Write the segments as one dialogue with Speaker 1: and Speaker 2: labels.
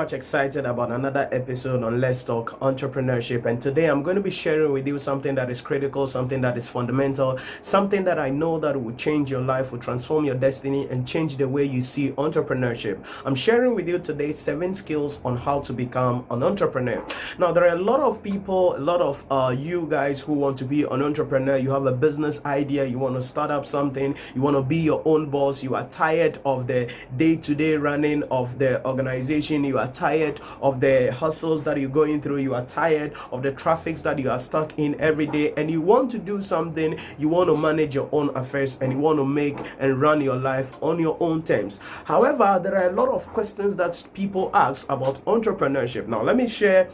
Speaker 1: much excited about another episode on Let's Talk Entrepreneurship. And today I'm going to be sharing with you something that is critical, something that is fundamental, something that I know that will change your life, will transform your destiny, and change the way you see entrepreneurship. I'm sharing with you today 7 skills on how to become an entrepreneur. Now, there are a lot of people, a lot of you guys who want to be an entrepreneur. You have a business idea, you want to start up something, you want to be your own boss, you are tired of the day-to-day running of the organization, you are tired of the hustles that you're going through, you are tired of the traffics that you are stuck in every day, and you want to do something, you want to manage your own affairs, and you want to make and run your life on your own terms. However, there are a lot of questions that people ask about entrepreneurship. Now, let me share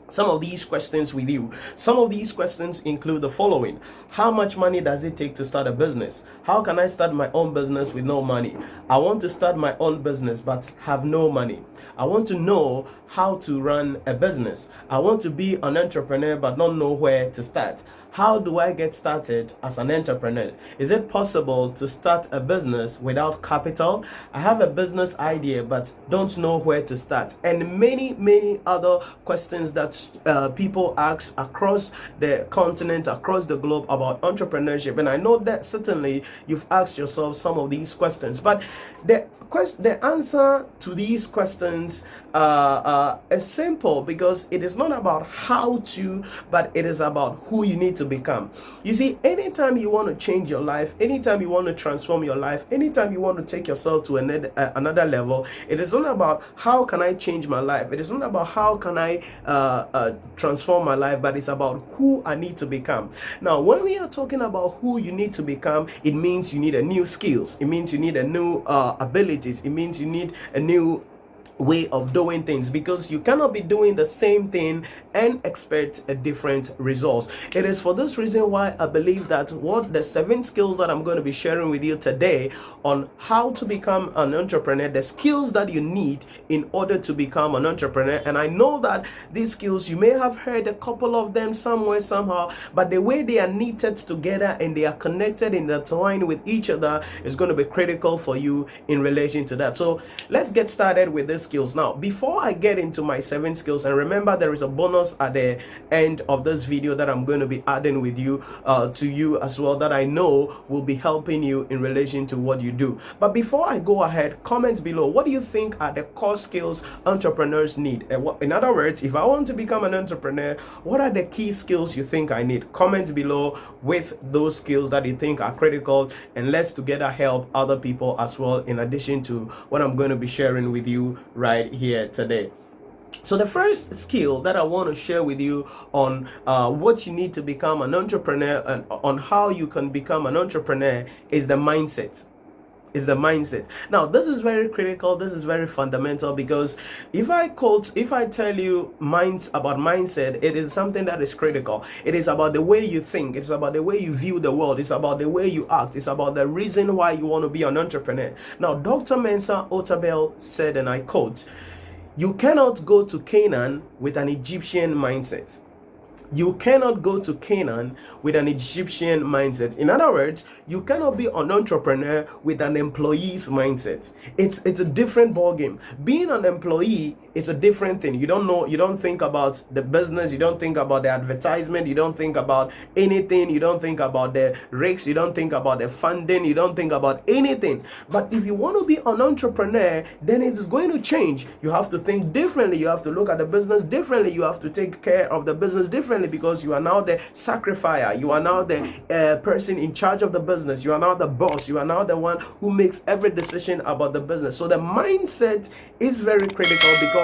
Speaker 1: some of these questions with you. Some of these questions include the following: how much money does it take to start a business? How can I start my own business with no money? I want to start my own business but have no money. I want to know how to run a business. I want to be an entrepreneur but don't know where to start. How do I get started as an entrepreneur? Is it possible to start a business without capital? I have a business idea but don't know where to start. And many other questions that people ask across the continent, across the globe about entrepreneurship. And I know that certainly you've asked yourself some of these questions, but the answer to these questions is simple, because it is not about how to, but it is about who you need to become. You see, anytime you want to change your life, anytime you want to transform your life, anytime you want to take yourself to another level, it is not about how can I change my life. It is not about how can I transform my life, but it's about who I need to become. Now, when we are talking about who you need to become, it means you need a new skills. It means you need a new abilities. It means you need a new way of doing things, because you cannot be doing the same thing and expect a different results. It is for this reason why I believe that what the 7 skills that I'm going to be sharing with you today on how to become an entrepreneur, the skills that you need in order to become an entrepreneur. And I know that these skills, you may have heard a couple of them somewhere, somehow, but the way they are knitted together and they are connected and intertwined with each other is going to be critical for you in relation to that. So let's get started with this skills. Now, before I get into my 7 skills, and remember there is a bonus at the end of this video that I'm going to be adding with you to you as well, that I know will be helping you in relation to what you do. But before I go ahead, comment below, what do you think are the core skills entrepreneurs need? In other words, if I want to become an entrepreneur, what are the key skills you think I need? Comment below with those skills that you think are critical, and let's together help other people as well, in addition to what I'm going to be sharing with you right here today. So the first skill that I want to share with you on what you need to become an entrepreneur and on how you can become an entrepreneur is the mindset. Now, this is very critical, this is very fundamental, because if I tell you about mindset, it is something that is critical. It is about the way you think, it's about the way you view the world, it's about the way you act, it's about the reason why you want to be an entrepreneur. Now, Dr. Mensa Otabil said, and I quote, "You cannot go to Canaan with an Egyptian mindset." You cannot go to Canaan with an Egyptian mindset. In other words, you cannot be an entrepreneur with an employee's mindset. It's a different ballgame. Being an employee is a different thing. You don't think about the business, you don't think about the advertisement, you don't think about anything, you don't think about the risks, you don't think about the funding, you don't think about anything. But if you want to be an entrepreneur, then it is going to change. You have to think differently, you have to look at the business differently, you have to take care of the business differently, because you are now the sacrificer, you are now the person in charge of the business, you are now the boss, you are now the one who makes every decision about the business. So the mindset is very critical, because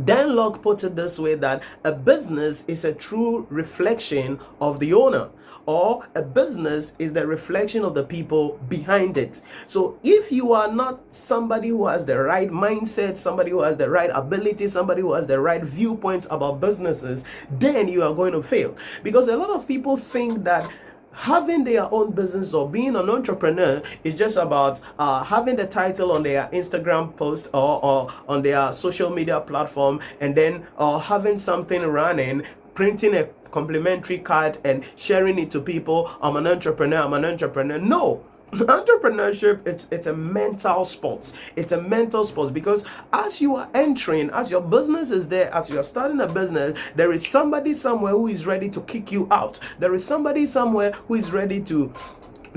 Speaker 1: Dan Locke put it this way, that a business is a true reflection of the owner, or a business is the reflection of the people behind it. So if you are not somebody who has the right mindset, somebody who has the right ability, somebody who has the right viewpoints about businesses, then you are going to fail. Because a lot of people think that having their own business or being an entrepreneur is just about having the title on their Instagram post or on their social media platform, and then having something running, printing a complimentary card and sharing it to people. I'm an entrepreneur. No. Entrepreneurship, it's a mental sport. It's a mental sport, because as you are entering, as your business is there, as you are starting a business, there is somebody somewhere who is ready to kick you out. There is somebody somewhere who is ready to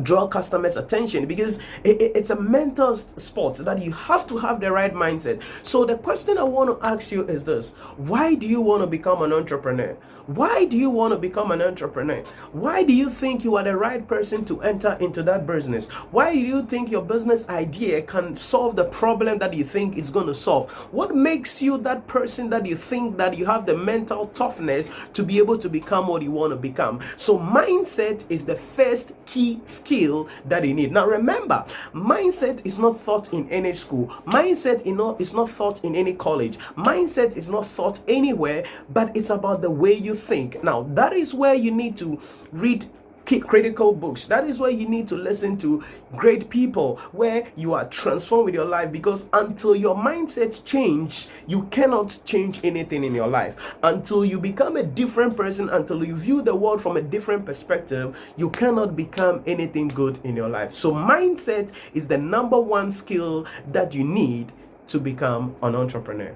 Speaker 1: draw customers' attention, because it's a mental sport that you have to have the right mindset. So the question I want to ask you is this: why do you want to become an entrepreneur? Why do you want to become an entrepreneur? Why do you think you are the right person to enter into that business? Why do you think your business idea can solve the problem that you think it's going to solve? What makes you that person that you think that you have the mental toughness to be able to become what you want to become? So mindset is the first key skill that you need. Now remember, mindset is not taught in any school. Mindset is not taught in any college. Mindset is not taught anywhere, but it's about the way you think. Now that is where you need to read critical books. That is where you need to listen to great people, where you are transformed with your life, because until your mindset change, you cannot change anything in your life. Until you become a different person, until you view the world from a different perspective, you cannot become anything good in your life. So mindset is the number one skill that you need to become an entrepreneur.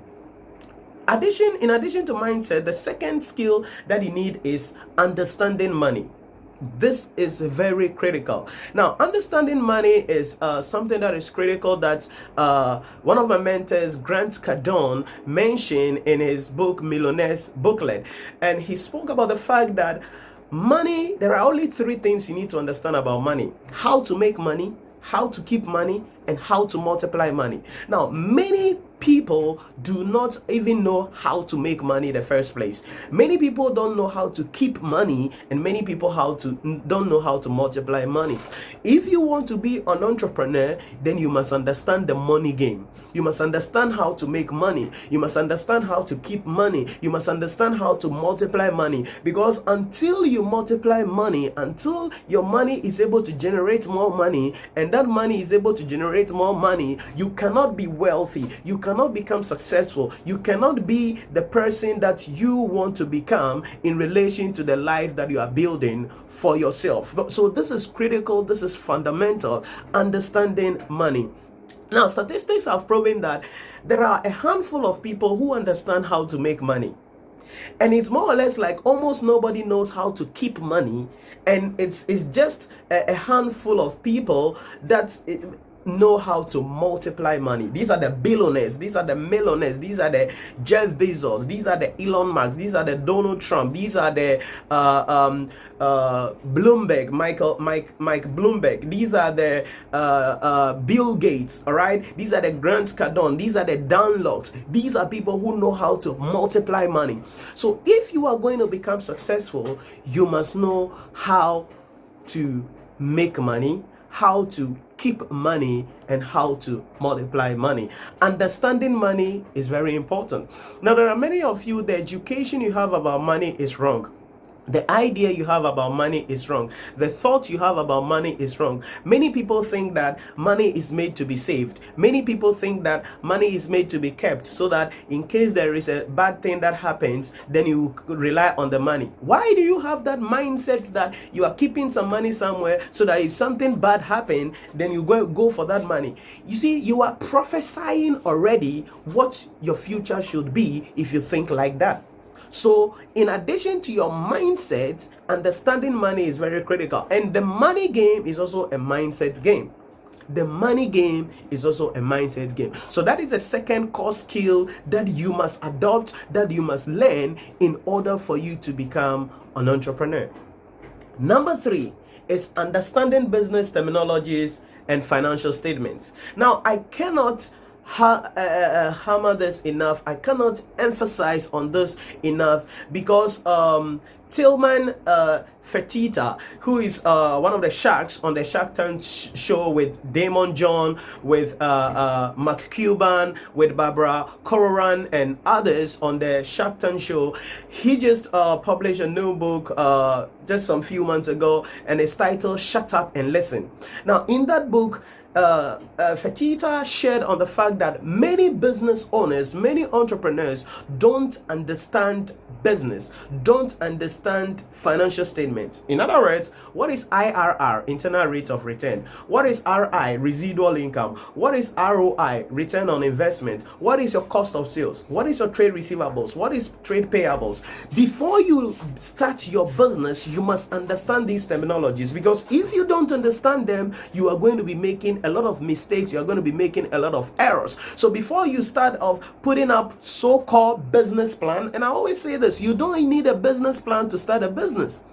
Speaker 1: In addition to mindset, the second skill that you need is understanding money. This is very critical. Now, understanding money is something that is critical that one of my mentors, Grant Cardone, mentioned in his book, Millionaire's Booklet. And he spoke about the fact that money, there are only three things you need to understand about money: how to make money, how to keep money, and how to multiply money. Now, many people do not even know how to make money in the first place. Many people don't know how to keep money, and many people don't know how to multiply money. If you want to be an entrepreneur, then you must understand the money game. You must understand how to make money. You must understand how to keep money. You must understand how to multiply money, because until you multiply money, until your money is able to generate more money, and that money is able to generate more money, you cannot be wealthy. You cannot become successful. You cannot be the person that you want to become in relation to the life that you are building for yourself. So this is critical. This is fundamental. Understanding money. Now, statistics have proven that there are a handful of people who understand how to make money. And it's more or less like almost nobody knows how to keep money. And it's just a handful of people that know how to multiply money. These are the billionaires, these are the millionaires, these are the Jeff Bezos, these are the Elon Musk, these are the Donald Trump, these are the Bloomberg, Mike Bloomberg, these are the Bill Gates, all right? These are the Grant Cardone, these are the Dunlops. These are people who know how to multiply money. So if you are going to become successful, you must know how to make money, how to keep money, and how to multiply money. Understanding money is very important. Now, there are many of you, the education you have about money is wrong. The idea you have about money is wrong. The thought you have about money is wrong. Many people think that money is made to be saved. Many people think that money is made to be kept, so that in case there is a bad thing that happens, then you rely on the money. Why do you have that mindset that you are keeping some money somewhere, so that if something bad happens, then you go for that money? You see, you are prophesying already what your future should be if you think like that. So in addition to your mindset, understanding money is very critical. And the money game is also a mindset game. The money game is also a mindset game. So that is a second core skill that you must adopt, that you must learn in order for you to become an entrepreneur. Number 3 is understanding business terminologies and financial statements. Now, I cannot hammer this enough. I cannot emphasize on this enough, because Tillman Fertitta, who is one of the sharks on the Shark Tank show with Damon John, with Mark Cuban, with Barbara Corcoran and others on the Shark Tank show, he just published a new book just some few months ago, and it's titled Shut Up and Listen. Now, in that book, Fertitta shared on the fact that many business owners, many entrepreneurs don't understand business don't understand financial statements. In other words, what is IRR, internal rate of return? What is RI, residual income? What is ROI, return on investment? What is your cost of sales? What is your trade receivables? What is trade payables? Before you start your business, you must understand these terminologies, because if you don't understand them, you are going to be making a lot of mistakes. You are going to be making a lot of errors. So before you start off putting up so-called business plan, and I always say this, you don't need a business plan to start a business.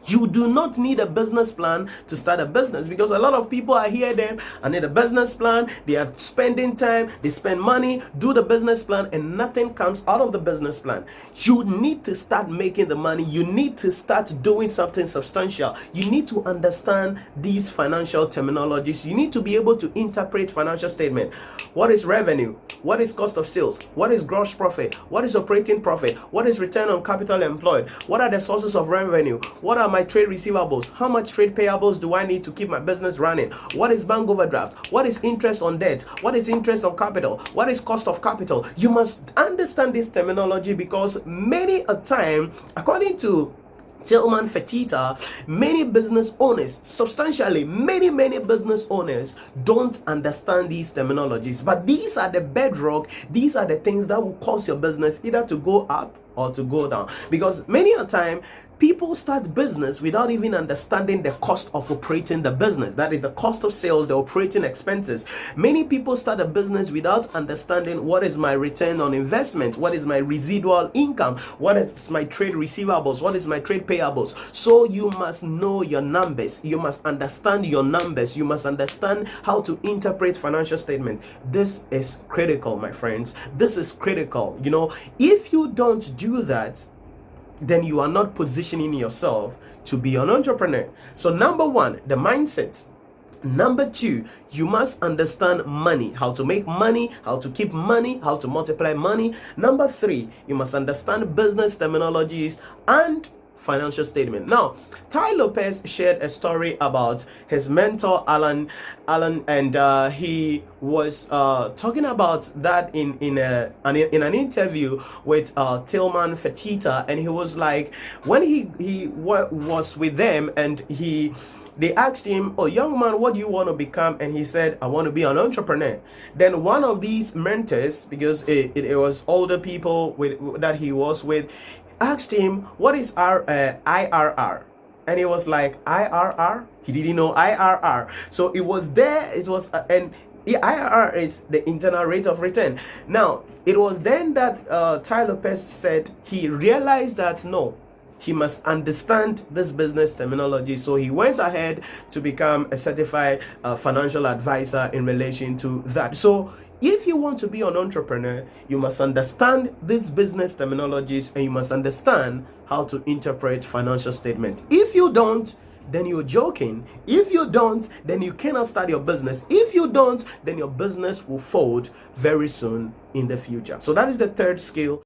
Speaker 1: You do not need a business plan to start a business, because a lot of people, I hear them, I need a business plan. They are spending time, they spend money, do the business plan, and nothing comes out of the business plan. You need to start making the money. You need to start doing something substantial. You need to understand these financial terminologies. You need to be able to interpret financial statement. What is revenue? What is cost of sales? What is gross profit? What is operating profit? What is return on capital employed? What are the sources of revenue? What are my trade receivables? How much trade payables do I need to keep my business running? What is bank overdraft? What is interest on debt? What is interest on capital? What is cost of capital? You must understand this terminology, because many a time, according to Tillman Fertitta, many business owners, substantially many business owners don't understand these terminologies. But these are the bedrock. These are the things that will cause your business either to go up or to go down, because many a time people start business without even understanding the cost of operating the business. That is the cost of sales, the operating expenses. Many people start a business without understanding what is my return on investment, what is my residual income, what is my trade receivables, what is my trade payables. So you must know your numbers. You must understand your numbers. You must understand how to interpret financial statement. This is critical, my friends. This is critical. You know, if you don't do that, then you are not positioning yourself to be an entrepreneur. So number one, the mindset. Number two, you must understand money, how to make money, how to keep money, how to multiply money. Number three, you must understand business terminologies and financial statement. Now, Ty Lopez shared a story about his mentor Alan, and he was talking about that in an interview with Tillman Fertitta, and he was like, when he was with them, and they asked him, "Oh, young man, what do you want to become?" And he said, "I want to be an entrepreneur." Then one of these mentors, because it was older people that he was with, asked him, "What is IRR?" And he was like, "IRR?" He didn't know IRR. So it was there. It was and IRR is the internal rate of return. Now, it was then that Ty Lopez said he realized that no, he must understand this business terminology. So he went ahead to become a certified financial advisor in relation to that. So if you want to be an entrepreneur, you must understand these business terminologies, and you must understand how to interpret financial statements. If you don't, then you're joking. If you don't, then you cannot start your business. If you don't, then your business will fold very soon in the future. So that is the third skill.